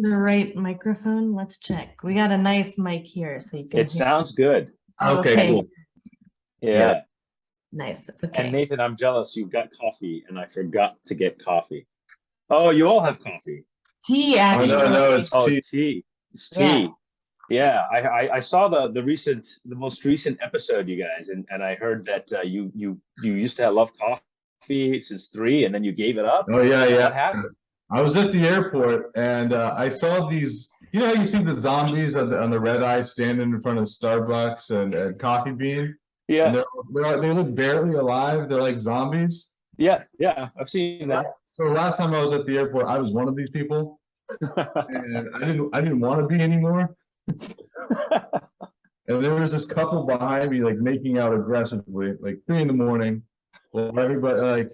The right microphone. Let's check. We got a nice mic here, so you can It hear. sounds good. Okay, cool. Yeah. Nice. And Okay. Nathan, I'm jealous. You've got coffee, and I forgot to get coffee. Oh, you all have coffee. Tea, Oh, actually. no, it's Oh, tea. tea. It's Yeah. tea. Yeah, I saw the most recent episode, you guys, and I heard that you used to love coffee since 3, and then you gave it up. Oh, yeah, What yeah. happened? I was at the airport and I saw these, you know, how you see the zombies on the red eye standing in front of Starbucks and Coffee Bean, and Yeah, they look barely alive. They're like zombies. yeah. I've seen that. So last time I was at the airport, I was one of these people, and I didn't want to be anymore. And there was this couple behind me, like making out aggressively, like 3 in the morning. Well, everybody, like,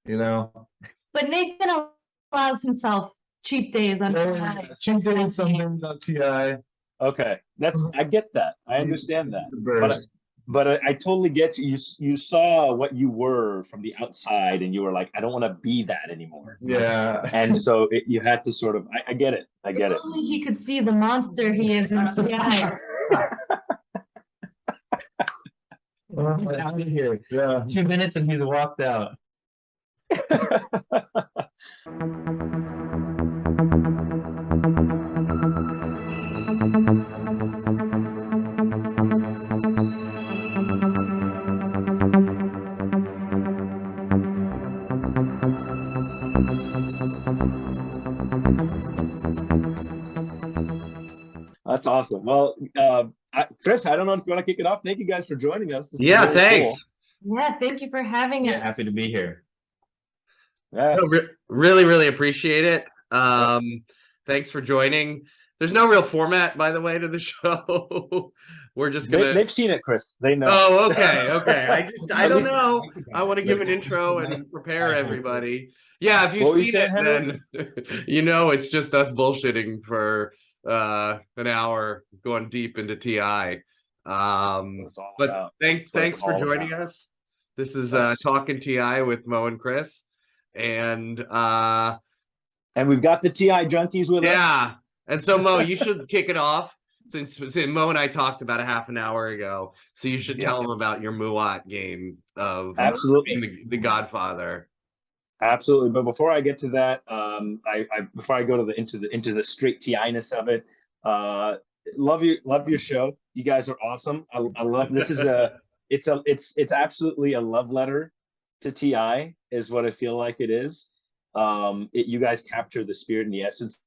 you know, But Nathan allows himself cheat days on TI. she's doing some things on TI. Okay, I get that. I understand that. The But burst. but I totally get you. You saw what you were from the outside, and you were like, I don't want to be that anymore. Yeah. And so you had to sort of. I get it. I get If it. only he could see the monster he is in TI. He's out of here. Yeah. 2 minutes and he's walked out. That's awesome. Well, Chris, I don't know if you want to kick it off. Thank you guys for joining us. This is Yeah, really thanks. cool. Yeah, thank you for having us. Happy to be here. Yeah. No, really appreciate it. Thanks for joining. There's no real format, by the way, to the show. We're just gonna. They've seen it, Chris. They know. Oh, okay. I don't know. I want to give an intro and prepare everybody. Yeah, if you've What were you seen saying, it, then you know it's just us bullshitting for an hour, going deep into TI. That's all But about. thanks That's what it's for all joining about. us. This is Yes. Talkin TI with Mo and Chris, and And we've got the TI Junkies with us. yeah. And so Mo, you should kick it off since Mo and I talked about a half an hour ago. So you should tell them about your Muat game of Absolutely. being the Godfather. Absolutely. But before I get to that, before I go to into the straight TI-ness of it, love your show. You guys are awesome. I love this is it's absolutely a love letter to TI is what I feel like it is. You guys capture the spirit and the essence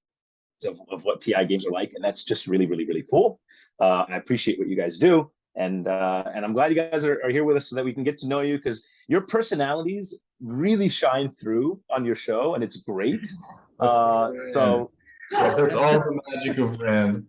of what TI games are like, and that's just really cool. I appreciate what you guys do, and I'm glad you guys are here with us so that we can get to know you, because your personalities really shine through on your show, and it's great. So That's all the magic of Rand.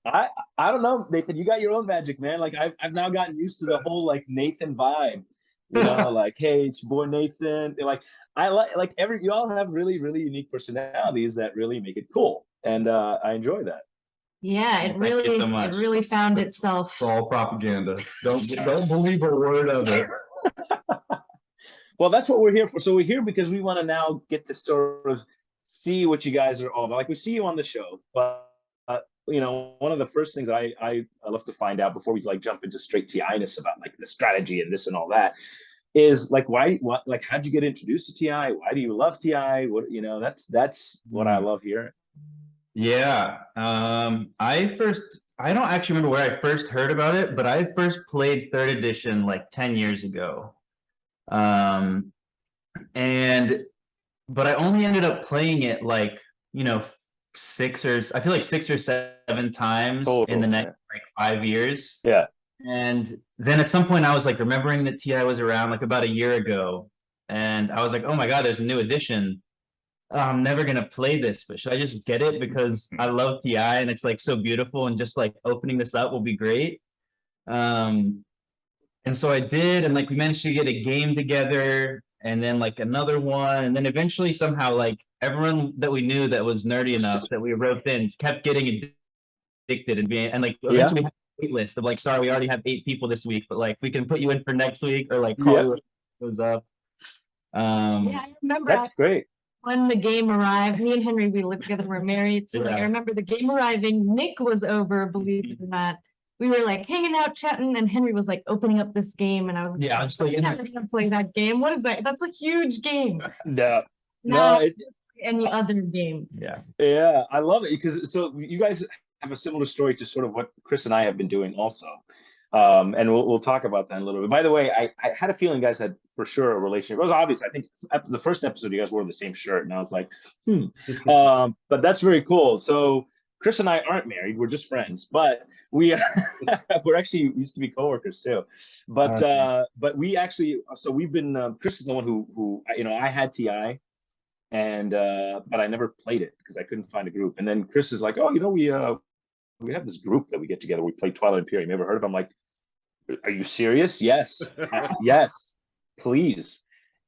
I don't know, Nathan, you got your own magic, man. Like I've now gotten used to the whole like Nathan vibe, you know, like, hey, it's your boy Nathan. Like I like you all have really unique personalities that really make it cool, and I enjoy that. Yeah, it Thank you so much. really found itself. It's all propaganda. Don't believe a word of it. Well, that's what we're here for. So we're here because we want to now get to sort of see what you guys are all about. Like we see you on the show, but you know, one of the first things I love to find out before we like jump into straight TI-ness about like the strategy and this and all that is like like how'd you get introduced to TI? Why do you love TI? What, you know, that's what I love hearing. Yeah. I don't actually remember where I first heard about it, but I first played 3rd edition like 10 years ago. But I only ended up playing it like, you know, 6 or 7 times in the next like 5 years. Yeah. And then at some point I was like remembering that TI was around like about a year ago, and I was like, oh my God, there's a new edition. Oh, I'm never gonna play this, but should I just get it because I love TI and it's like so beautiful, and just like opening this up will be great. And so I did, and like we managed to get a game together, and then like another one, and then eventually somehow like everyone that we knew that was nerdy enough that we roped in kept getting addicted and being, and like eventually we had a wait list of like, sorry, we already have 8 people this week, but like we can put you in for next week, or like call you when it goes up. Yeah, I remember. That's great. when the game arrived, me and Henry, we lived together, we're married. So like, I Yeah. remember the game arriving, Nick was over, believe it or not. We were like hanging out, chatting, and Henry was like opening up this game, and I was like, Yeah, I'm just I'm like, never gonna play that game. What is that? That's a huge game. No, No, no, any other game. yeah. yeah, I love it because so you guys have a similar story to sort of what Chris and I have been doing also. And we'll talk about that in a little bit. By the way, I had a feeling you guys had for sure a relationship. It was obvious. I think the first episode you guys wore the same shirt, and I was like, but that's very cool. So Chris and I aren't married; we're just friends. But we we're actually used to be coworkers too. But we actually so we've been Chris is the one who I had TI, and but I never played it because I couldn't find a group. And then Chris is like, oh, we have this group that we get together. We play Twilight Imperium. You ever heard of them? I'm like, are you serious? Yes, yes, please.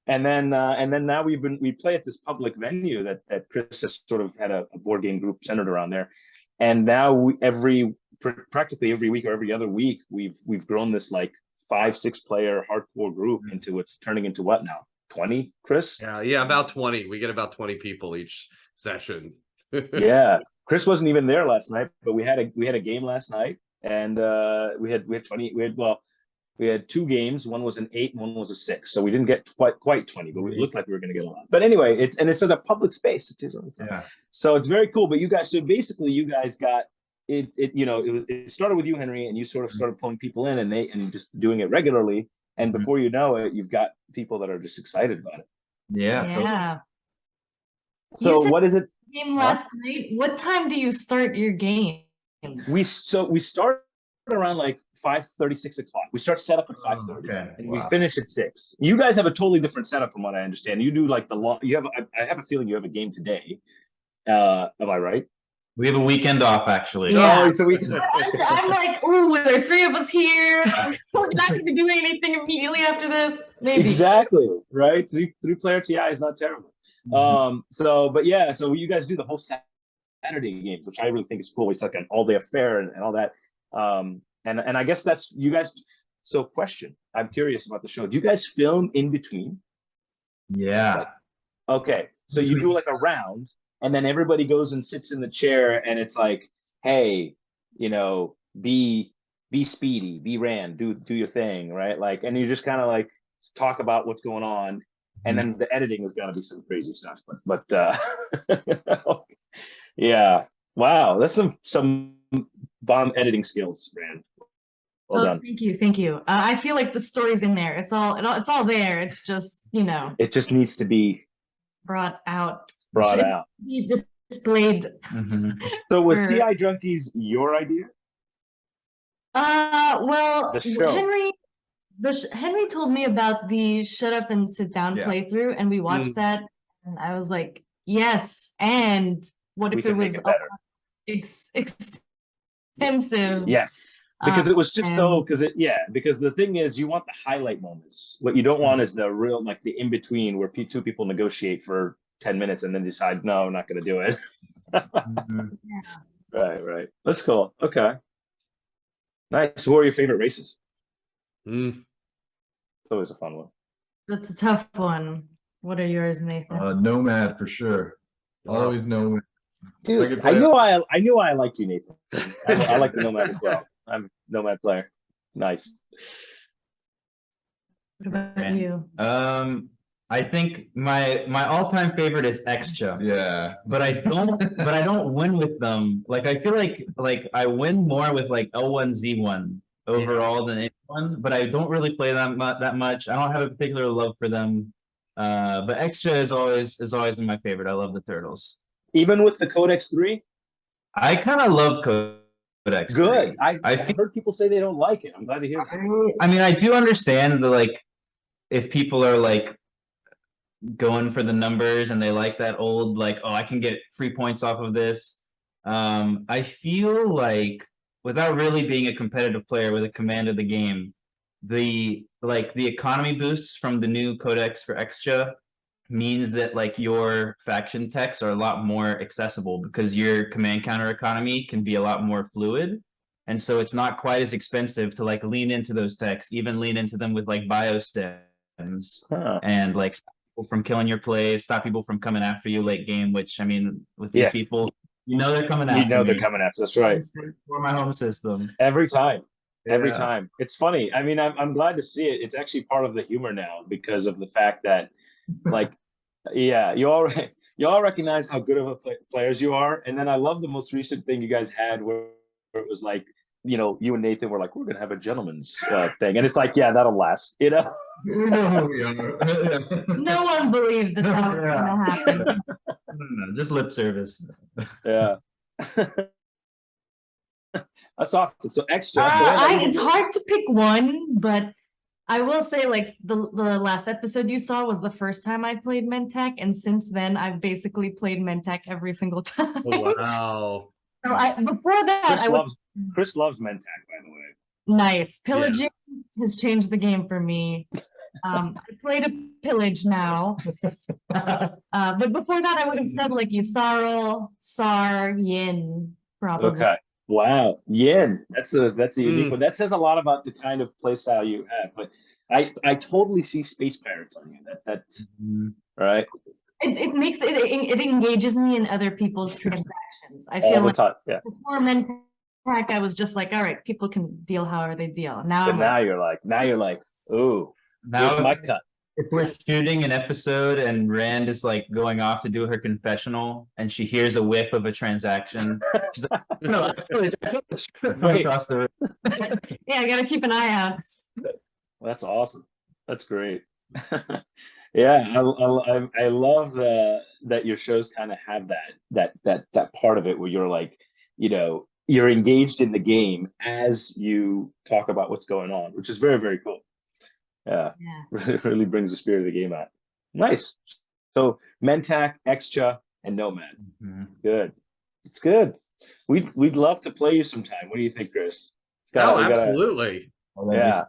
And then now we play at this public venue that Chris has sort of had a board game group centered around there. And now practically every week or every other week we've grown this like 5-6 player hardcore group into it's turning into what now? 20, Chris? Yeah, about 20. We get about 20 people each session. Yeah. Chris wasn't even there last night, but we had a game last night, and we had 20. We had 2 games. One was an 8, and one was a 6. So we didn't get quite 20, but it looked like we were going to get a lot. But anyway, it's in a public space. Yeah. So it's very cool. But you guys, so basically, you guys got it. It started with you, Henry, and you sort of started pulling people in, and just doing it regularly. And before you know it, you've got people that are just excited about it. Yeah. Totally. Yeah. So what is it? Game last night. What time do you start your games? We start around like 5:30, 6 o'clock. We start setup at 5:30, okay. and Wow. we finish at 6. You guys have a totally different setup from what I understand. You do like the long. I have a feeling you have a game today. Am I right? We have a weekend off actually. Yeah. Oh, so we can. I'm like, ooh, there's 3 of us here. We're not gonna be doing anything immediately after this. Maybe. Exactly right. Three-player TI is not terrible. But yeah, so you guys do the whole Saturday games, which I really think is cool. It's like an all-day affair and all that. And I guess that's you guys. So question, I'm curious about the show. Do you guys film in between? Yeah. Okay, so you do like a round, and then everybody goes and sits in the chair, and it's like, hey, be speedy, be Rand, do your thing, right? Like, and you just kind of like talk about what's going on, and then the editing is gonna be some crazy stuff. But yeah, wow, that's some bomb editing skills, Rand. Well done. Thank you. I feel like the story's in there. It's all there. It's just It just needs to be brought out. Be displayed. So was TI Junkies your idea? Well, The show. Henry told me about the shut up and sit down Yeah. playthrough, and we watched that, and I was like, yes. And what We if it can make was it better. extensive? Yes. Because it was just so and- because the thing is you want the highlight moments. What you don't want is the real like the in between where 2 people negotiate for 10 minutes and then decide no, I'm not going to do it. Right. That's cool. Okay. Nice. So what are your favorite races? It's always a fun one. That's a tough one. What are yours, Nathan? Nomad for sure. Always Nomad. Dude, I knew I liked you, Nathan. I like the Nomad as well. I'm a Nomad player. Nice. What about you? I think my all-time favorite is Extra. Yeah. But I don't win with them. Like I feel like I win more with like L1Z1 overall than anyone, but I don't really play them that much. I don't have a particular love for them. But Extra is always been my favorite. I love the turtles. Even with the Codex 3? I kind of love Codex 3. Good. I've heard people say they don't like it. I'm glad to hear that. I mean, I do understand the like if people are like going for the numbers and they like that old like, oh, I can get free points off of this. I feel like without really being a competitive player with a command of the game, the economy boosts from the new codex for Extra means that like your faction techs are a lot more accessible because your command counter economy can be a lot more fluid. And so it's not quite as expensive to like lean into those techs, even lean into them with like biostems and like people from killing your plays, stop people from coming after you late game, which I mean, with these Yeah. people, you know they're coming after You know they're me. coming after us, right? For my home system. Every time. Every Yeah. time. It's funny. I mean, I'm glad to see it. It's actually part of the humor now because of the fact that, like, yeah, you all recognize how good of a players you are, and then I love the most recent thing you guys had where it was like, you know, you and Nathan were like, we're gonna have a gentleman's thing, and it's like, yeah, that'll last, you know. We know who we are. No one believed that that was Yeah. gonna happen. No, just lip service. Yeah. That's awesome. So extra. so It's hard to pick one, but I will say, like, the last episode you saw was the first time I played Mentec, and since then I've basically played Mentec every single time. Oh, wow. So before that Chris loves Mentec, by the way. nice. Pillaging has changed the game for me. I play to pillage now. But before that I would have said like Yusaril, Sar, Yin, probably. Okay. Wow. Yin. That's a unique one. That says a lot about the kind of play style you have. But I totally see space pirates on you. That's right. It makes it engages me in other people's transactions. I All feel the like time. Yeah. before Mentec I was just like, all right, people can deal however they deal. Now But I'm now you're like, ooh, Now here's my cut. if we're shooting an episode and Rand is like going off to do her confessional and she hears a whiff of a transaction, she's like, no, Wait. across the room. yeah, I gotta keep an eye out. That's awesome. That's great. Yeah, I love that your shows kind of have that part of it where you're like, you know, you're engaged in the game as you talk about what's going on, which is very, very cool. Yeah, really brings the spirit of the game out. Nice. So Mentac, Extra, and Nomad. Good. It's good. We'd love to play you sometime. What do you think, Chris? Absolutely. Yeah.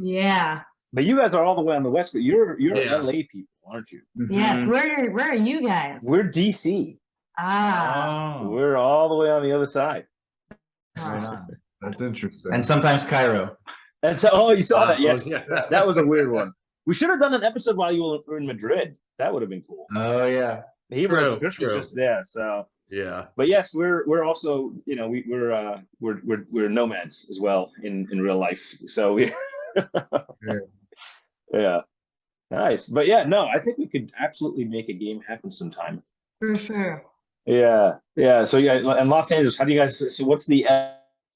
Yeah. But you guys are all the way on the west, but you're Yeah. LA people, aren't you? Yes. Where are you guys? We're DC. Oh. We're all the way on the other side. Right on. That's interesting. And sometimes Cairo. And so, you saw that? Yes, yeah. that was a weird one. We should have done an episode while you were in Madrid. That would have been cool. Oh yeah. Chris was just there, so. Yeah. But yes, we're also, you know, we're nomads as well in real life. So we. Yeah. Nice. But yeah, no, I think we could absolutely make a game happen sometime. For sure. Yeah. Yeah. So yeah, and Los Angeles, how do you guys, so what's the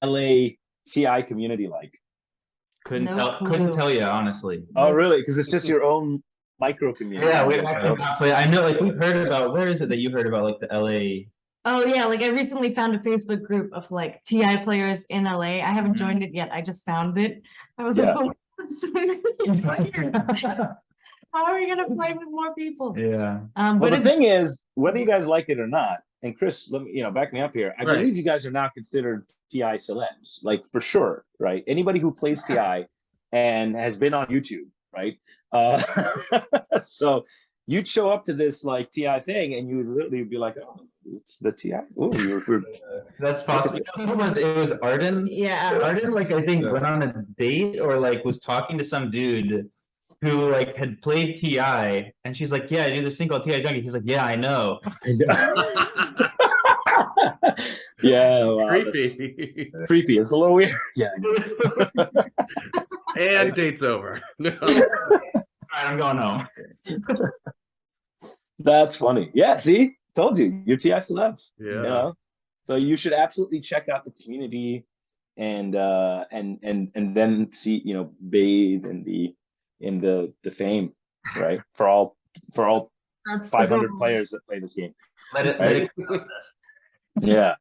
LA TI community like? Couldn't tell you honestly. Oh, really? Because it's just your own micro community. Yeah, we've actually not played. I know, like we've heard about. Where is it that you heard about, like the LA? Oh yeah, like I recently found a Facebook group of like TI players in LA. I haven't joined it yet. I just found it. I was like, oh, so many players. How are we gonna play with more people? Yeah. Well, But the thing is, whether you guys like it or not, and Chris, let me, back me up here. I believe you guys are now considered TI celebs, like for sure, right? Anybody who plays TI and has been on YouTube, right? So you'd show up to this like TI thing, and you would literally be like, "Oh, it's the TI." Oh, That's possible. It was Arden. yeah. Arden, like I think went on a date or like was talking to some dude who like had played TI, and she's like, "Yeah, I do this thing called TI Junkies." He's like, "Yeah, I know." Yeah, wow, Creepy. creepy. It's a little weird. Yeah. And date's over. No. All right, I'm going home. That's funny. Yeah, see, told you, you're TI celebs. Yeah. You know? So you should absolutely check out the community and then see, bathe in the fame, right? For all That's 500 players that play this game. Let it contest. Yeah.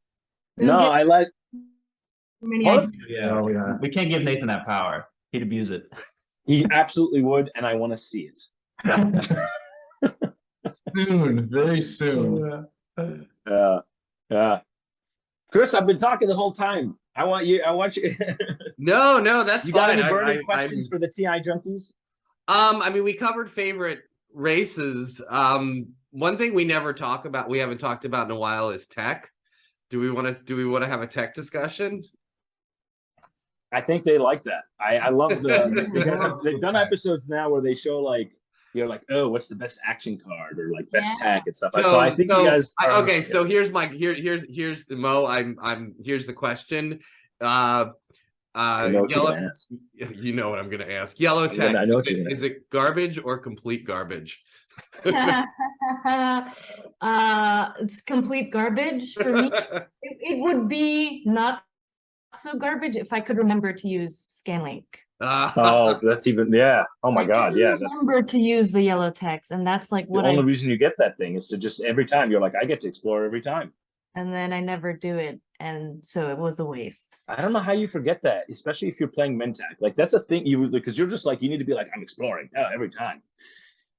No, I like. Many Yeah, we can't give Nathan that power. He'd abuse it. He absolutely would, and I want to see it. Soon, very soon. Yeah. Chris, I've been talking the whole time. I want you. No, that's You got fine. any burning questions for the TI Junkies? I mean, we covered favorite races. One thing we never talk about, we haven't talked about in a while, is tech. Do we want to have a tech discussion? I think they like that. I love they've done episodes now where they show like you're like, oh, what's the best action card or like best Yeah. tech and stuff. So I think you guys. Okay, so here's the Mo. Here's the question. I know what you're Yellow. gonna ask. You know what I'm gonna ask. Yellow I tech. know what you're gonna Is it garbage or complete garbage? It's complete garbage for me. It would be not so garbage if I could remember to use ScanLink. Oh, that's even Oh my God, yeah. That's Remember to use the yellow text, and that's like the what only reason you get that thing is to just every time you're like, I get to explore every time. and then I never do it, and so it was a waste. I don't know how you forget that, especially if you're playing Mentak. Like that's a thing because you're just like you need to be like I'm exploring every time.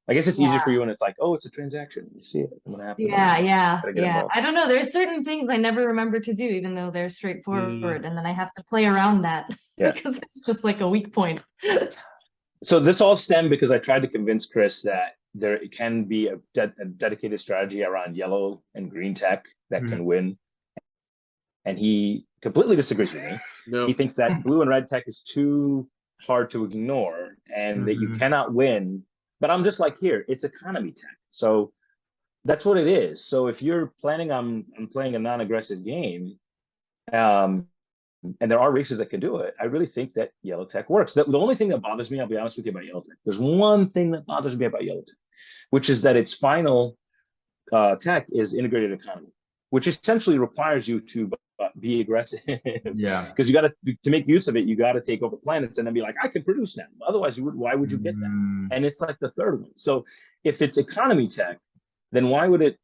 I guess it's easier for you when it's like, oh, it's a transaction. You see it. What happens? Yeah. I don't know. There's certain things I never remember to do, even though they're straightforward, and then I have to play around that because it's just like a weak point. So this all stemmed because I tried to convince Chris that there can be a dedicated strategy around yellow and green tech that can win, and he completely disagrees with me. Nope. He thinks that blue and red tech is too hard to ignore and that you cannot win. But I'm just like, here, it's economy tech. So that's what it is. So if you're planning on playing a non-aggressive game, and there are races that can do it, I really think that yellow tech works. The only thing that bothers me, I'll be honest with you about yellow tech, there's one thing that bothers me about yellow tech, which is that its final tech is integrated economy, which essentially requires you to be aggressive. Yeah. Because you got to make use of it, you got to take over planets and then be like, I can produce now. Otherwise, why would you get that? And it's like the third one. So if it's economy tech, then why would it,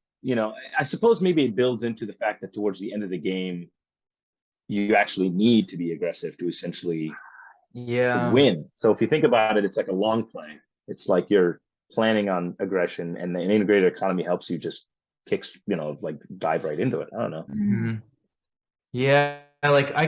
I suppose maybe it builds into the fact that towards the end of the game, you actually need to be aggressive to essentially win. So if you think about it, it's like a long play. It's like you're planning on aggression and the integrated economy helps you just like dive right into it. I don't know. Yeah, like I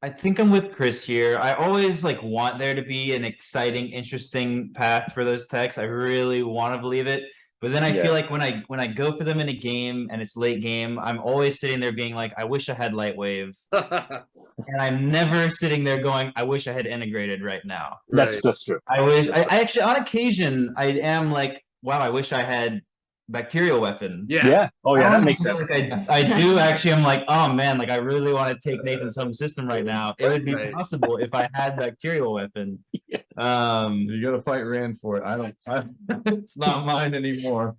think I'm with Chris here. I always like want there to be an exciting, interesting path for those techs. I really want to believe it. But then I feel like when I go for them in a game and it's late game, I'm always sitting there being like, I wish I had light wave. And I'm never sitting there going, I wish I had integrated right now. That's true. I actually on occasion I am like, wow, I wish I had bacterial weapon. Yes. Yeah. Oh yeah, that makes sense. Like I do actually. I'm like, oh man, like I really want to take Nathan's home system right now. It would be possible if I had bacterial weapon. You gotta fight Rand for it. It's not mine anymore.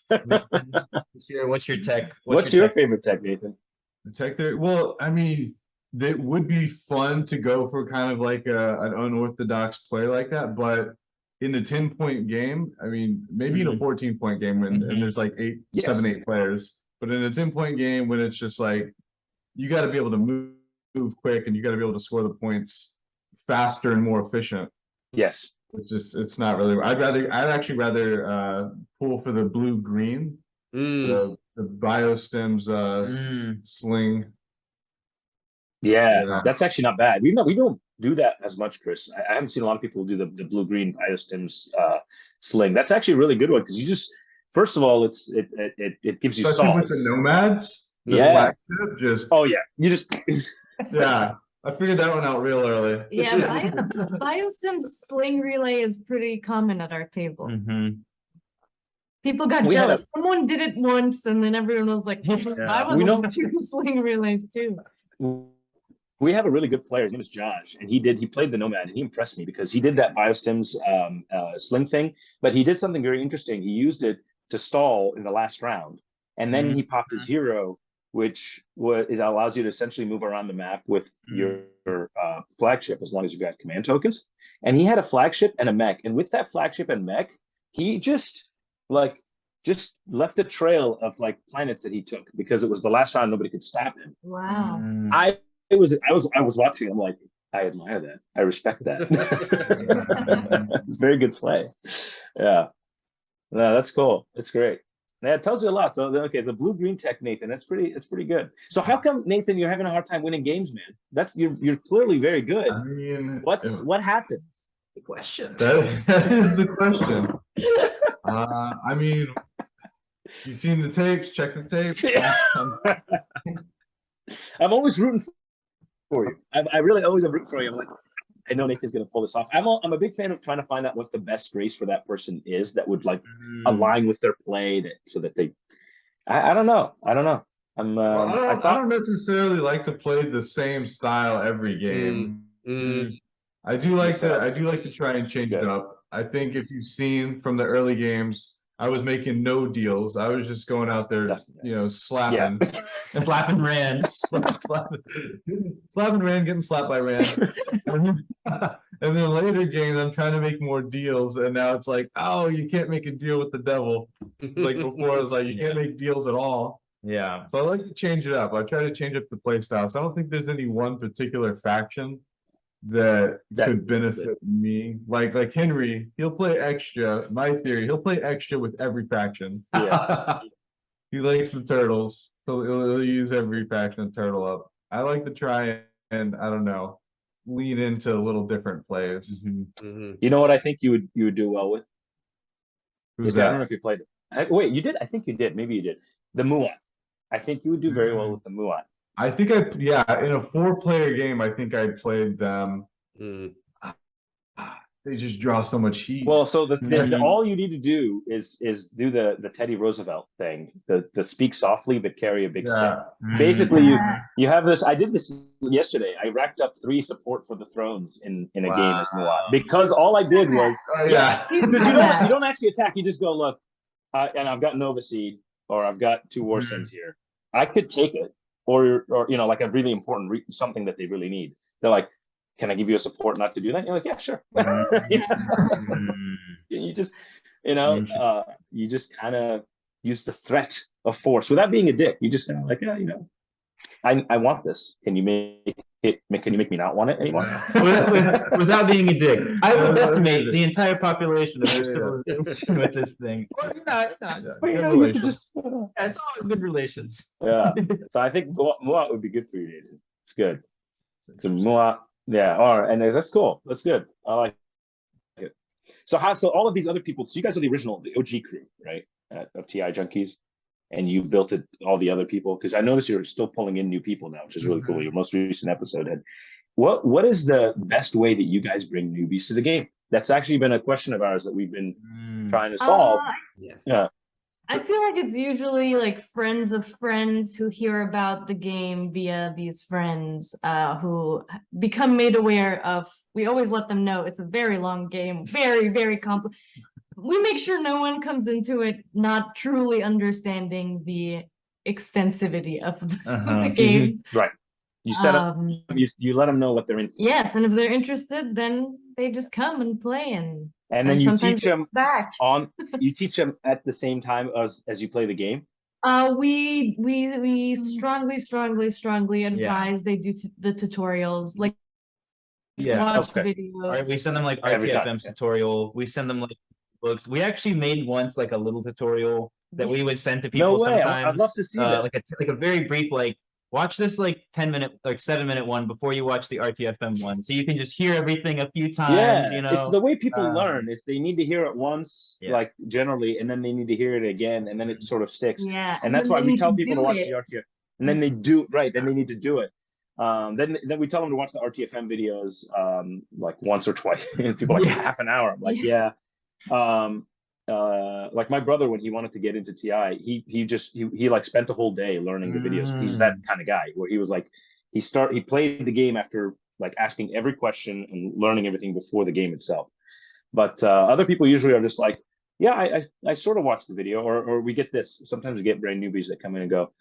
What's your tech? What's your favorite tech, Nathan? The tech there. Well, I mean, it would be fun to go for kind of like an unorthodox play like that, but in a 10-point game, I mean, maybe in a 14-point game and there's like 7, 8 players, but in a 10-point game when it's just like, you got to be able to move quick and you got to be able to score the points faster and more efficient. Yes. It's not really, I'd actually rather pull for the blue-green, the biostems sling. Yeah, that's actually not bad. We don't do that as much, Chris. I haven't seen a lot of people do the blue-green biostems sling. That's actually a really good one because you just first of all, it gives you especially with the nomads. Flagship just you just I figured that one out real early. Yeah, biostem sling relay is pretty common at our table. People got jealous. Someone did it once, and then everyone was like, "I would love 2 sling relays too." We have a really good player. His name is Josh, and he played the Nomad, and he impressed me because he did that biostems sling thing, but he did something very interesting. He used it to stall in the last round, and then he popped his hero, which it allows you to essentially move around the map with your flagship as long as you've got command tokens. And he had a flagship and a mech, and with that flagship and mech, he just left a trail of like planets that he took because it was the last round nobody could stop him. Wow. I was watching. I'm like, I admire that. I respect that. It's very good play. Yeah, no, that's cool. It's great. Yeah, it tells you a lot. So okay, the blue-green tech, Nathan. It's pretty good. So how come, Nathan, you're having a hard time winning games, man? You're clearly very good. I mean, what happens? The question. That is the question. I mean, you've seen the tapes. Check the tapes. Yeah. I'm always rooting for you. I really always am rooting for you. I'm like, I know Nathan's gonna pull this off. I'm a big fan of trying to find out what the best race for that person is that would like align with their play, so that they. I don't know. I don't know. I'm. Well, I don't necessarily like to play the same style every game. I do like to try and change it up. I think if you've seen from the early games, I was making no deals. I was just going out there, slapping, Slapping Rand. slapping Rand, getting slapped by Rand. And then later games, I'm trying to make more deals, and now it's like, oh, you can't make a deal with the devil. Like before, it was like you can't make deals at all. Yeah. So I like to change it up. I try to change up the play style. So I don't think there's any one particular faction that could benefit me. Like Henry, he'll play extra. My theory, he'll play extra with every faction. Yeah. He likes the turtles, so he'll use every faction to turtle up. I like to try and I don't know, lean into a little different plays. You know what I think you would do well with? Who's I that? don't know if you played it. Wait, you did? I think you did. Maybe you did. The Muat. I think you would do very well with the Muat. I think in a 4-player game, I think I played them. They just draw so much heat. Well, so all you need to do is do the Teddy Roosevelt thing, the speak softly but carry a big stick. Basically, you have this. I did this yesterday. I racked up 3 support for the thrones in a game as Muat, because all I did was because you don't actually attack. You just go, look, and I've got Nova Seed, or I've got 2 War Stones here. I could take it, or like a really important something that they really need. They're like, can I give you a support not to do that? You're like, yeah, sure. You just, you just kind of use the threat of force without being a dick. You just kind of like, I want this. Can you make it? Can you make me not want it anymore? Without being a dick, I would decimate the entire population of their civilization with this thing. You can just. It's all good relations. Yeah. So I think Muat would be good for you, Nathan. It's good. So Muat. Yeah, and that's cool. That's good. I like it. So all of these other people, so you guys are the OG crew, right? Of TI Junkies, and you built it, all the other people, because I noticed you're still pulling in new people now, which is really cool. Your most recent episode had what is the best way that you guys bring newbies to the game? That's actually been a question of ours that we've been trying to solve. Yes. Yeah. I feel like it's usually like friends of friends who hear about the game via these friends who become made aware of. We always let them know it's a very long game, very, very complex. We make sure no one comes into it not truly understanding the extensivity of the game. Right. You set up, you let them know what they're in for. Yes, and if they're interested, then they just come and play, and then you teach them back. You teach them at the same time as you play the game. We strongly advise they do the tutorials, like watch videos. All right, we send them like RTFM's tutorial. We send them like books. We actually made once like a little tutorial that we would send to people. No way. Sometimes. I'd love to see that. Like a very brief watch this 10-minute, 7-minute one before you watch the RTFM one, so you can just hear everything a few times. It's the way people learn. It's they need to hear it once, like generally, and then they need to hear it again, and then it sort of sticks. Yeah, and that's why we tell people to watch the RTFM, and then they do right. Then they need to do it. Then we tell them to watch the RTFM videos like once or twice. And people are like half an hour. I'm like, yeah. Like my brother, when he wanted to get into TI, he like spent a whole day learning the videos. He's that kind of guy where he was like, he played the game after like asking every question and learning everything before the game itself. But other people usually are just like, yeah, I sort of watched the video, or we get this. Sometimes we get brand newbies that come in and go,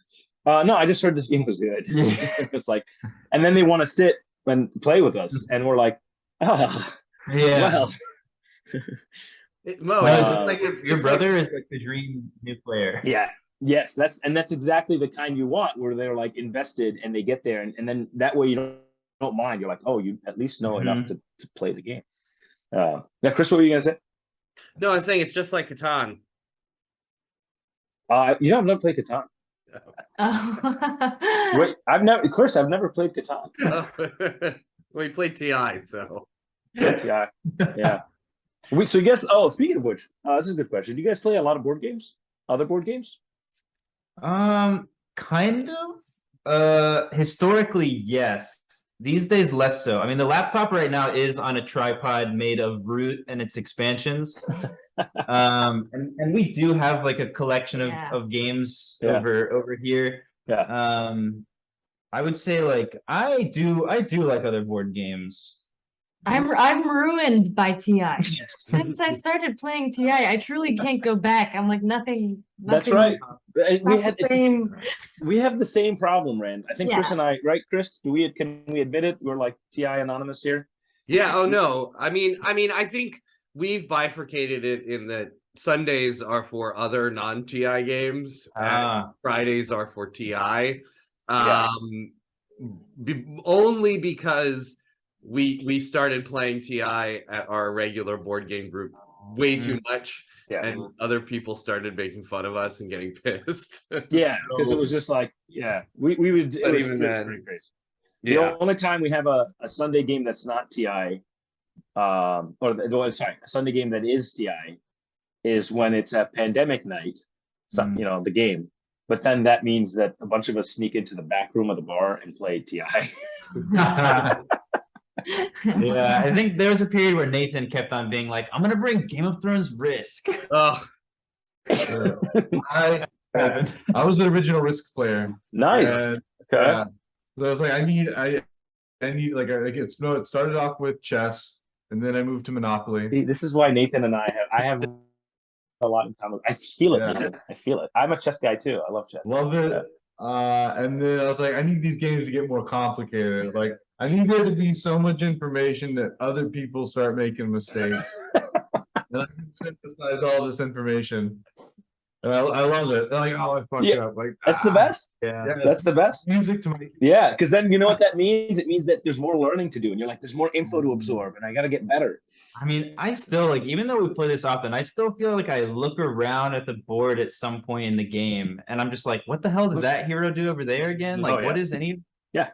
no, I just heard this game was good. It's like, and then they want to sit and play with us, and we're like, well. Your brother is like the dream new player. Yeah. Yes, that's exactly the kind you want, where they're like invested and they get there, and then that way you don't mind. You're like, oh, you at least know enough to play the game. Now, Chris, what were you gonna say? No, I was saying it's just like Catan. I've never played Catan. Wait, I've never played Catan. Well, you played TI, so TI, yeah. So you guys, speaking of which, this is a good question. Do you guys play a lot of board games? Other board games? Kind of. Historically, yes. these days less so. I mean, the laptop right now is on a tripod made of root and its expansions. And we do have like a collection of games Yeah. over here. Yeah. I would say like I do like other board games. I'm ruined by TI. Since I started playing TI, I truly can't go back. I'm like nothing. That's nothing right. not the same. We have the same problem, Rand. I think Chris Yeah. and I, right, Chris? Can we admit it? We're like TI anonymous here. Yeah. Oh no. I mean, I think we've bifurcated it in that Sundays are for other non-TI games, and Fridays are for TI. Only because we started playing TI at our regular board game group way too much. Yeah. And other people started making fun of us and getting pissed. Yeah, because it was just like, we would. It was pretty crazy. The only time we have a Sunday game that's not TI, a Sunday game that is TI, is when it's a pandemic night. So, the game. But then that means that a bunch of us sneak into the back room of the bar and play TI. Yeah, I think there was a period where Nathan kept on being like, "I'm gonna bring Game of Thrones Risk." Oh, I was the original Risk player. Nice. And, okay. So I was like, I need it started off with chess, and then I moved to Monopoly. See, this is why Nathan and I have a lot in common. I feel it, Nathan. I feel it. I'm a chess guy too. I love chess. Love it. And then I was like, I need these games to get more complicated. Like, I need there to be so much information that other people start making mistakes. And I can synthesize all this information. And I love it. They're like, oh, I fucked up. Like, that's the best. Yeah, that's the best. Music to my because then you know what that means? It means that there's more learning to do, and you're like, there's more info to absorb, and I got to get better. I mean, I still like, even though we play this often, I still feel like I look around at the board at some point in the game, and I'm just like, what the hell does that hero do over there again? Like, what is any? Yeah.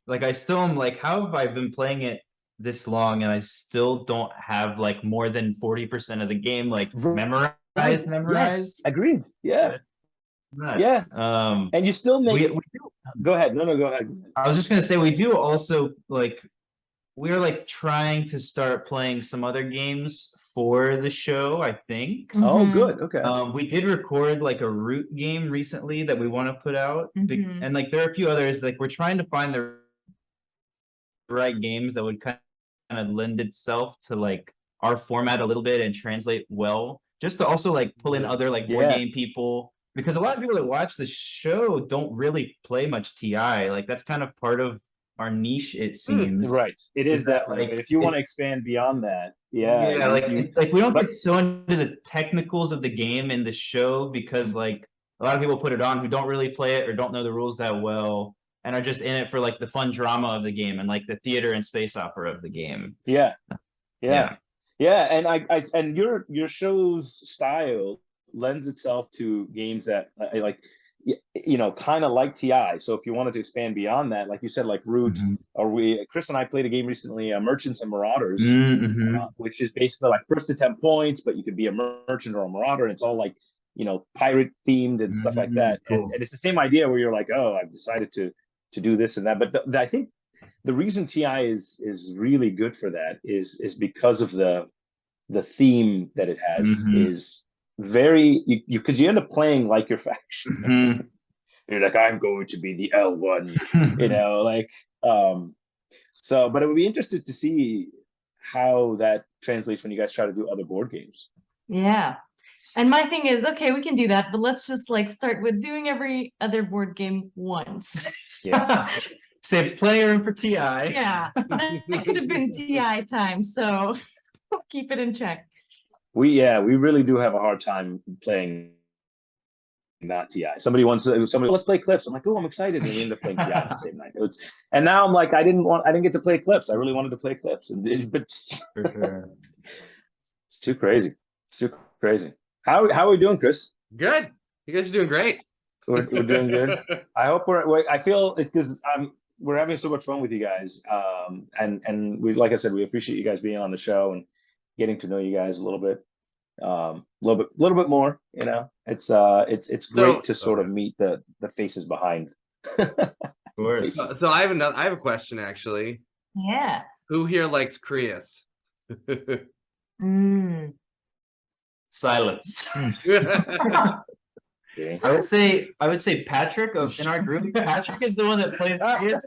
Like I still am like, how have I been playing it this long, and I still don't have like more than 40% of the game like memorized. Yes. Agreed. Yeah. Nuts. Yeah. And you still make. We do. Go ahead. No, go ahead. I was just gonna say we do also like. We're like trying to start playing some other games for the show, I think. Oh, good. Okay. We did record like a root game recently that we want to put out. And like there are a few others, like we're trying to find the right games that would kind of lend itself to like our format a little bit and translate well. Just to also like pull in other like board game people. Because a lot of people that watch the show don't really play much TI. Like that's kind of part of our niche, it seems. Right. It is definitely. Like, if you want to expand beyond that, like we don't get so into the technicals of the game in the show because like a lot of people put it on who don't really play it or don't know the rules that well and are just in it for like the fun drama of the game and like the theater and space opera of the game. Yeah. And and your show's style lends itself to games that like kind of like TI. So if you wanted to expand beyond that, like you said, like Root, or Chris and I played a game recently, Merchants and Marauders, which is basically like first to 10 points, but you could be a merchant or a marauder, and it's all like pirate themed and stuff like that. Cool. And it's the same idea where you're like, oh, I've decided to do this and that. But I think the reason TI is really good for that is because of the theme that it has is very because you end up playing like your faction. You're like, I'm going to be the L1, so but it would be interesting to see how that translates when you guys try to do other board games. And my thing is, okay, we can do that, but let's just like start with doing every other board game once. Save playing room for TI. That could have been TI time, so keep it in check. We really do have a hard time playing not TI. Somebody let's play Clips. I'm like, oh, I'm excited, and we end up playing TI the same night. And now I'm like, I didn't get to play Clips. I really wanted to play Clips, but for sure. It's too crazy. How are we doing, Chris? Good. You guys are doing great. We're doing good. I hope I feel it's because we're having so much fun with you guys. And we, like I said, we appreciate you guys being on the show and getting to know you guys a little bit more. It's great to sort of meet the faces behind. course. So I have a question actually. Yeah. Who here likes Krius? Mm. Silence. Okay. I would say Patrick in our group. Patrick is the one that plays Prius,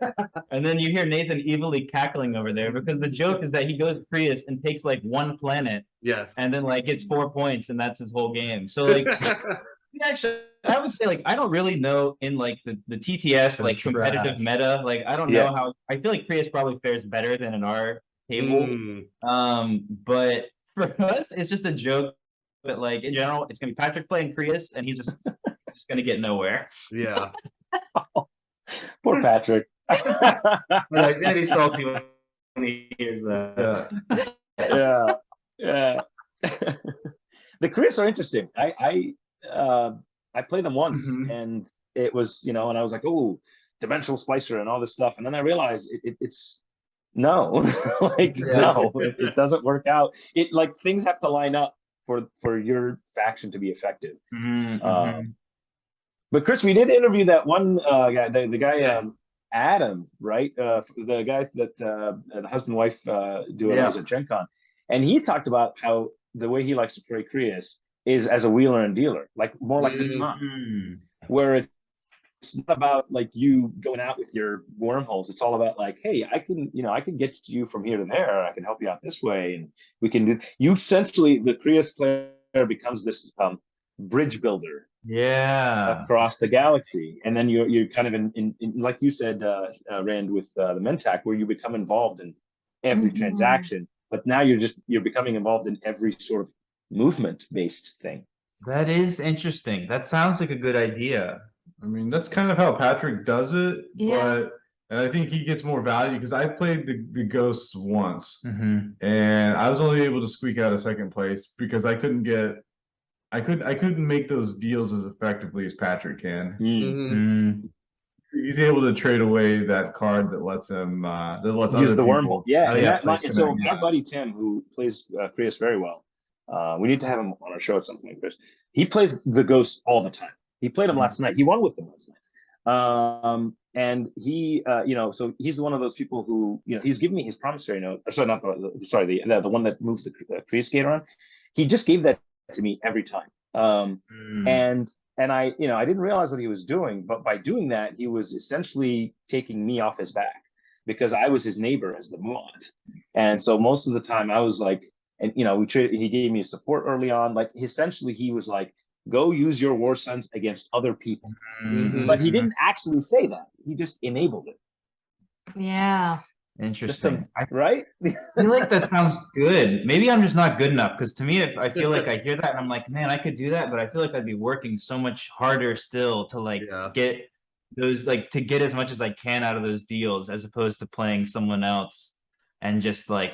and then you hear Nathan evilly cackling over there because the joke is that he goes Prius and takes like one planet Yes. and then like gets 4 points and that's his whole game. So like actually I would say like I don't really know in like the TTS like competitive meta. Like I don't know how I feel like Prius probably fares better than in our table. But for us it's just a joke. But like in general, it's gonna be Patrick playing Prius and he's just gonna get nowhere. Yeah. Poor Patrick. But he's gonna be salty when he hears that. Yeah. The Chris are interesting. I played them once and it was, and I was like, oh, dimensional splicer and all this stuff. And then I realized it's no, like no, it doesn't work out. It like things have to line up for your faction to be effective. But Chris, we did interview that one guy, the guy Adam, right? The guy that the husband wife duo was at Gen Con, and he talked about how the way he likes to play Krius is as a wheeler and dealer, like more like where it's not about like you going out with your wormholes. It's all about like, hey, I can get you from here to there. I can help you out this way, and we can do. You essentially the Krius player becomes this bridge builder. Across the galaxy, and then you're kind of in like you said, Rand, with the Mentac, where you become involved in every transaction. But now you're becoming involved in every sort of movement based thing. That is interesting. That sounds like a good idea. I mean, that's kind of how Patrick does it, but and I think he gets more value because I played the Ghosts once, and I was only able to squeak out a second place because I couldn't make those deals as effectively as Patrick can. He's able to trade away that card that lets him use other the wormhole. So my buddy Tim, who plays Krius very well, we need to have him on our show at some point, Chris. He plays the Ghost all the time. He played him last night. He won with them last night. And he, so he's one of those people who, he's giving me his promissory note. Or sorry, not the one that moves the Krius gate around. He just gave that to me every time. And I, I didn't realize what he was doing, but by doing that, he was essentially taking me off his back because I was his neighbor as the mod. And so most of the time I was like, and he gave me support early on. Like essentially he was like, go use your war sons against other people. But he didn't actually say that. He just enabled it. Yeah. Interesting. Right? I feel like that sounds good. Maybe I'm just not good enough because to me, I feel like I hear that and I'm like, man, I could do that, but I feel like I'd be working so much harder still to like get those, like to get as much as I can out of those deals as opposed to playing someone else and just like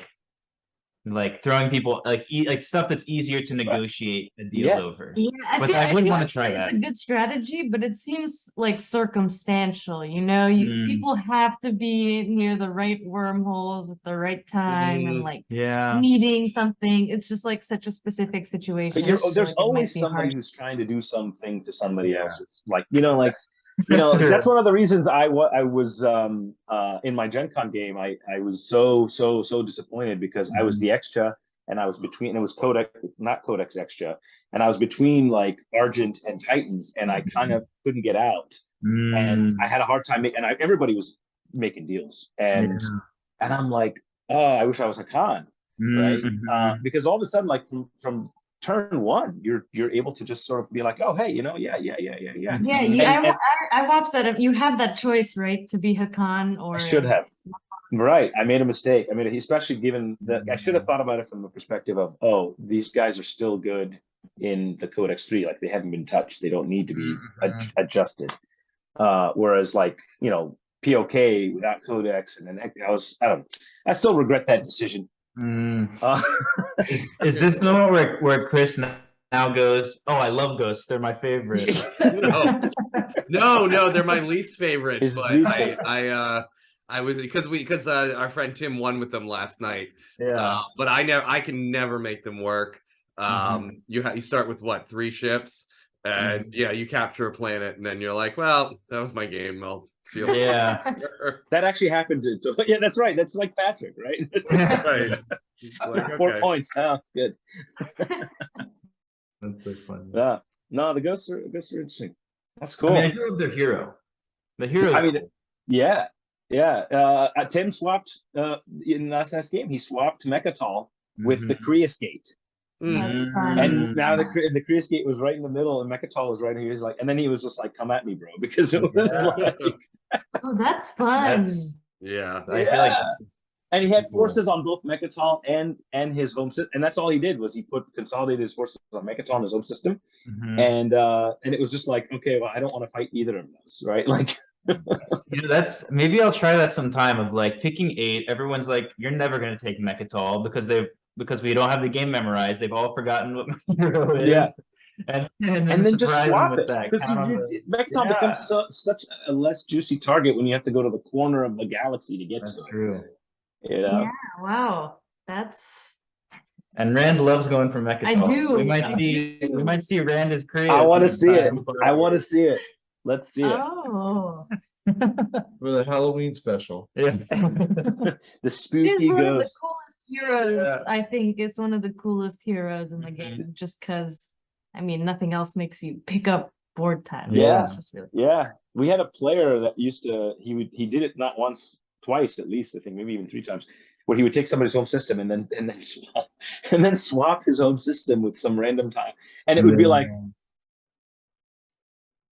throwing people like stuff that's easier to negotiate a deal over. Yeah, but I wouldn't want to try that. It's a good strategy, but it seems like circumstantial. People have to be near the right wormholes at the right time and like needing something. It's just like such a specific situation. But there's always somebody who's trying to do something to somebody else. It's like that's one of the reasons I was in my Gen Con game. I was so disappointed because I was the extra and I was between. It was Codex, not Codex extra, and I was between like Argent and Titans, and I kind of couldn't get out, and I had a hard time making. And everybody was making deals, and I'm like, oh, I wish I was Hakan, right? Because all of a sudden, like from turn one, you're able to just sort of be like, oh, hey, I watched that. You had that choice, right, to be Hakan or I should have. Right, I made a mistake. I mean, especially given that I should have thought about it from the perspective of, oh, these guys are still good in the Codex 3, like they haven't been touched, they don't need to be adjusted. Whereas like POK without Codex, and then I still regret that decision. Is this the one where Chris now goes, oh, I love ghosts, they're my favorite? No, they're my least favorite. But I was because our friend Tim won with them last night. But I can never make them work. You start with what, 3 ships? And yeah, you capture a planet, and then you're like, well, that was my game. I'll see you later. Yeah. That actually happened to yeah, that's right. That's like Patrick, right? Right. It's like, 4 okay. points. Oh, good. That's so funny. Yeah. No, the ghosts are interesting. That's I cool. mean, I do love their hero. The hero. I mean, yeah. Yeah. Tim swapped in last night's game, he swapped Mechatol with the Creus Gate. That's Mm. fun. And now the Creus Gate was right in the middle, and Mechatol was right. And he was like, and then he was just like, "Come at me, bro," because it was like, Oh, that's fun. That's Yeah. I feel like that's and he had cool. forces on both Mechatol and his home system, and that's all he did was he consolidated his forces on Mechatol and his home system, and it was just like, okay, well, I don't want to fight either of those, right? Like, that's maybe I'll try that sometime of like picking 8. Everyone's like, you're never gonna take Mechatol because we don't have the game memorized. They've all forgotten what my hero is. Yeah. And then just surprise them swap with it, that. because Mechatol becomes such a less juicy target when you have to go to the corner of the galaxy to get That's to true. it. You know? Yeah, wow. That's And Rand loves going for Mechatol. I do. We might see Rand as Creus. I want to see it. sometime. I want to see it. Let's see it. Oh. For the Halloween special. Yes. The It is spooky one of the ghost. coolest heroes. Yeah. I think it's one of the coolest heroes in the game, just because I mean nothing else makes you pick up board time. Yeah. It's just really Yeah, we had a player that used to. He did it not once, twice at least. I think maybe even 3 times, where he would take somebody's home system and then swap his home system with some random time, and it would be like,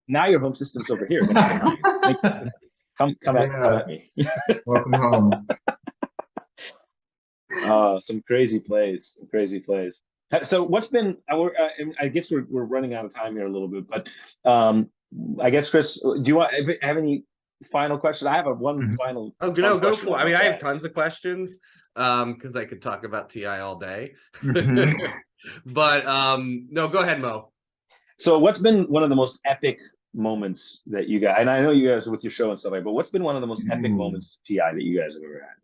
now your home system's over here. Come at me. Welcome home. Some crazy plays. So what's been? I guess we're running out of time here a little bit, but I guess Chris, do you have any final question? I have one final. Oh, no, go for it. I mean, I have tons of questions because I could talk about TI all day. But no, go ahead, Mo. So what's been one of the most epic moments that you guys, and I know you guys with your show and stuff like, but what's been one of the most epic moments TI that you guys have ever had?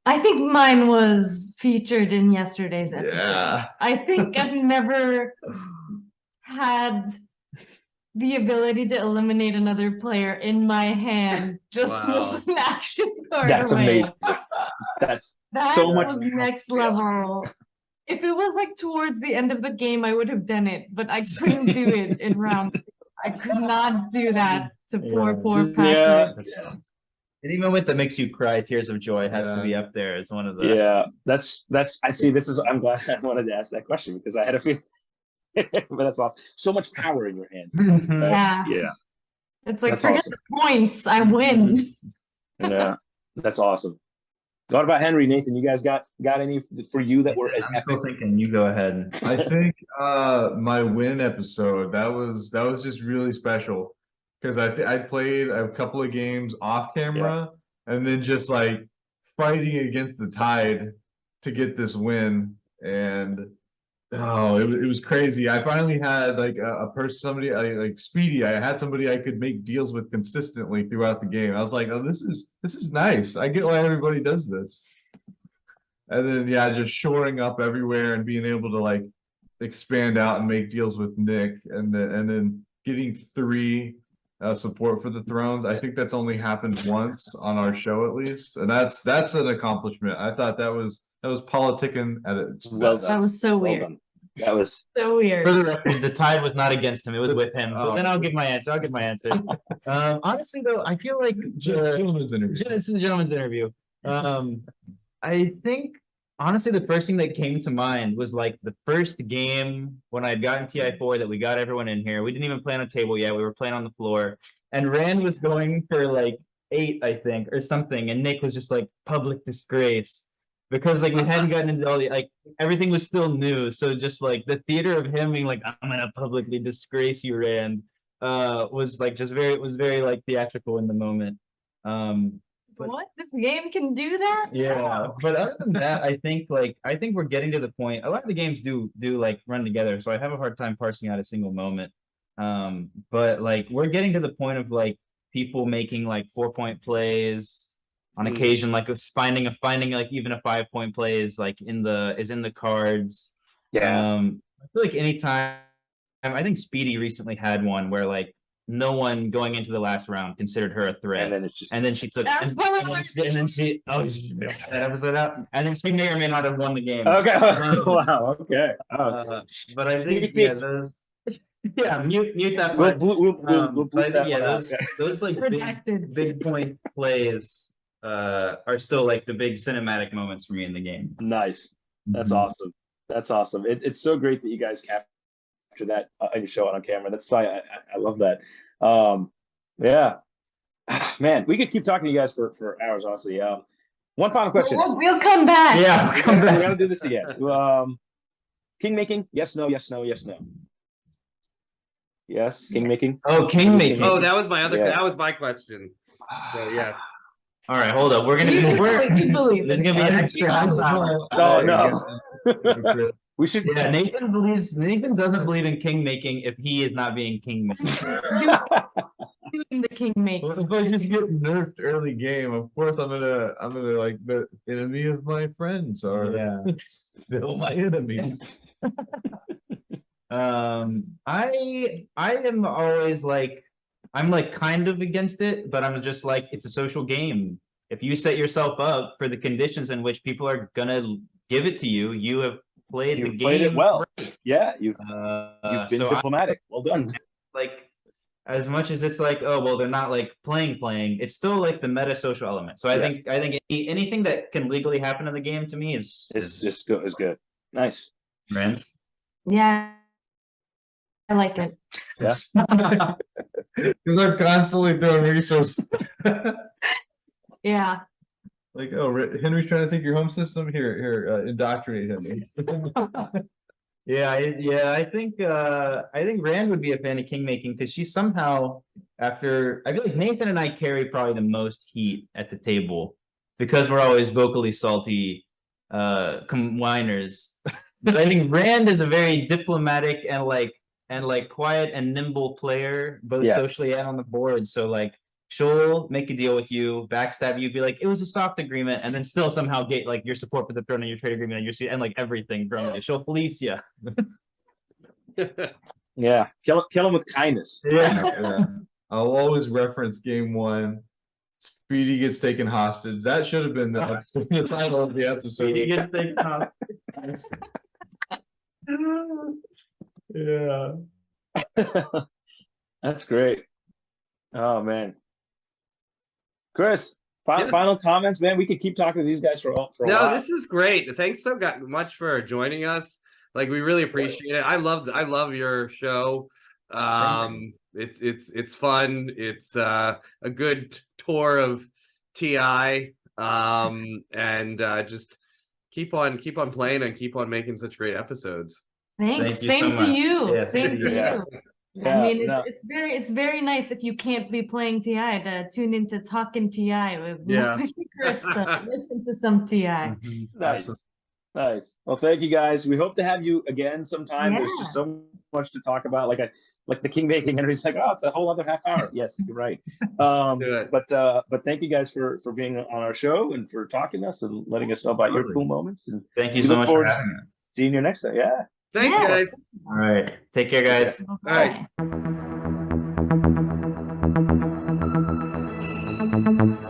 I think mine was featured in yesterday's episode. Yeah. I think I've never had the ability to eliminate another player in my hand just Wow. with an action card That's away. amazing. That's That so much. was next level. If it was like towards the end of the game, I would have done it, but I couldn't do it in round 2. I could not do that to poor Patrick. Yeah. Any moment that makes you cry, tears of joy has to be up there as one of the. Yeah, that's. I see. I'm glad I wanted to ask that question because I had a feeling. But that's awesome. So much power in your hands. Yeah. Yeah. It's like, That's forget awesome. the points, I win. Yeah, that's awesome. What about Henry, Nathan? You guys got any for you that were as I'm epic? still thinking. You go ahead. I think my win episode that was just really special because I played a couple of games off camera and then just like fighting against the tide to get this win, and it was crazy. I finally had like a person, somebody like Speedy. I had somebody I could make deals with consistently throughout the game. I was like, oh, this is nice. I get why everybody does this. And then just shoring up everywhere and being able to like expand out and make deals with Nick, and then getting 3 support for the thrones. I think that's only happened once on our show at least, and that's an accomplishment. I thought that was politicking at its Well best. That was so Well weird. done. That was So weird. For the record, the tide was not against him; it was with him. But then I'll give my answer. Honestly, though, I feel like Gentleman's interview. this is a gentleman's interview. I think honestly, the first thing that came to mind was like the first game when I had gotten TI4 that we got everyone in here. We didn't even play on a table yet. We were playing on the floor, and Rand was going for like 8, I think, or something, and Nick was just like public disgrace. Because like we hadn't gotten into all the like everything was still new, so just like the theater of him being like, I'm gonna publicly disgrace you, Rand, was like it was very like theatrical in the moment. But, What? This game can do that? yeah, but other than that, I think we're getting to the point. A lot of the games do like run together, so I have a hard time parsing out a single moment. But like we're getting to the point of like people making like 4-point plays. On occasion, like finding like even a 5-point play is like in the cards. yeah. I feel like anytime I think Speedy recently had one where like no one going into the last round considered her a threat. And then it's just And then she took That's and, probably and then she that episode out. And then she may or may not have won the game. okay. Wow. Okay. But I think those mute that We'll part. we'll But I bleep think, that yeah, one out. those like Redacted. big point plays are still like the big cinematic moments for me in the game. Nice. That's Mhm. awesome. That's awesome. It's so great that you guys capture that and you show it on camera. That's why I love that. Yeah, man, we could keep talking to you guys for hours, honestly. One final question. We'll come back. Yeah, We're gonna do this again. King making? Yes, no, yes, no, yes, no. Yes, king making. Oh, king making. Oh, that was my other. Yeah. That was my question. So yes. All right, hold up. We're gonna You we're believe there's it. gonna be an extra half hour. Oh no. We should. Yeah, Nathan doesn't believe in king making if he is not being king making. Doing the king making. What if I just get nerfed early game? Of course, I'm gonna like the enemy of my friends or Yeah. still my enemies. I am always like I'm like kind of against it, but I'm just like it's a social game. If you set yourself up for the conditions in which people are gonna give it to you, you have played the You've game. played it well. Right. Yeah, you've been So diplomatic. Well done. like as much as it's like, oh well, they're not like playing, it's still like the meta social element. So I think anything that can legally happen in the game to me is good. Is good. Nice. Rand. Yeah. I like it. Yeah. Because I'm constantly throwing resources. Yeah. Like, oh, Henry's trying to take your home system. Here, indoctrinate him. I think Rand would be a fan of king making because she's somehow I feel like Nathan and I carry probably the most heat at the table because we're always vocally salty whiners. But I think Rand is a very diplomatic and quiet and nimble player, both socially and on the board. So like she'll make a deal with you, backstab you, be like, it was a soft agreement, and then still somehow get like your support for the throne and your trade agreement and your seat and like everything from you. She'll fleece you. Yeah. Kill him with kindness. Yeah. I'll always reference game 1. Speedy gets taken hostage. That should have been the title of the episode. Speedy gets taken hostage. Yeah. That's great. Oh man. Chris, Yeah. final comments, man. We could keep talking to these guys for a while. No, this is great. Thanks so much for joining us. Like we really appreciate it. I love your show. It's fun. It's a good tour of TI. And just keep on playing and keep on making such great episodes. Thanks. Thank you Same so to much. you. Yeah, Same to yeah. you. Yeah, I mean, no. it's very nice if you can't be playing TI to tune into Talkin TI with Yeah. Chris to listen to some TI. Nice. Well, thank you guys. We hope to have you again sometime. There's Yeah. just so much to talk about. Like the king making, Henry's like, oh, it's a whole other half hour. Yes, you're right. Good. But thank you guys for being on our show and for talking to us and letting us know about your cool moments. And Thank you we so look much forward for to having us. seeing you next time. Yeah. Thanks, Yeah. guys. All right. Take care, guys. All right. Bye.